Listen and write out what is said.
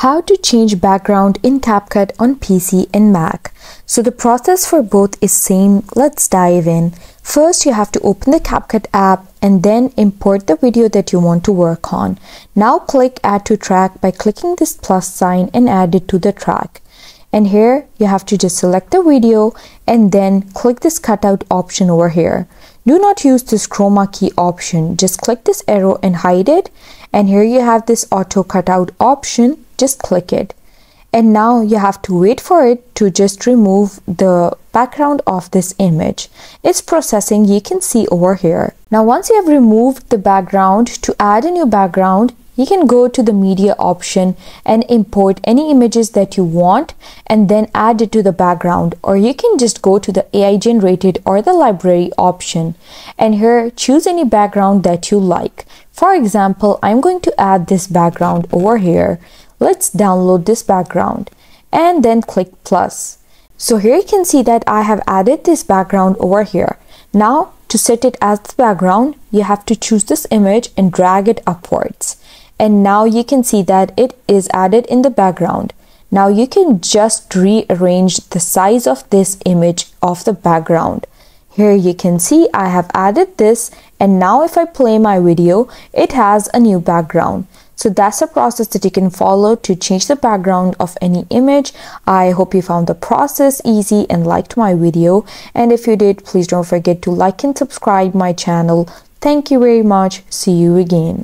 How to change background in Capcut on PC and Mac. So the process for both is same. Let's dive in. First, you have to open the Capcut app and then import the video that you want to work on. Now click Add to Track by clicking this plus sign and add it to the track. And here you have to just select the video and then click this cutout option over here. Do not use this chroma key option. Just click this arrow and hide it. And here you have this auto cutout option. Just click it. And now you have to wait for it to just remove the background of this image. It's processing, you can see over here. Now once you have removed the background, to add a new background, you can go to the media option and import any images that you want and then add it to the background, or you can just go to the AI generated or the library option and here choose any background that you like. For example, I'm going to add this background over here. Let's download this background and then click plus. So here you can see that I have added this background over here. Now to set it as the background, you have to choose this image and drag it upwards. And now you can see that it is added in the background. Now you can just rearrange the size of this image of the background. Here you can see I have added this, and now if I play my video, it has a new background. So that's a process that you can follow to change the background of any image. I hope you found the process easy and liked my video. And if you did, please don't forget to like and subscribe my channel. Thank you very much. See you again.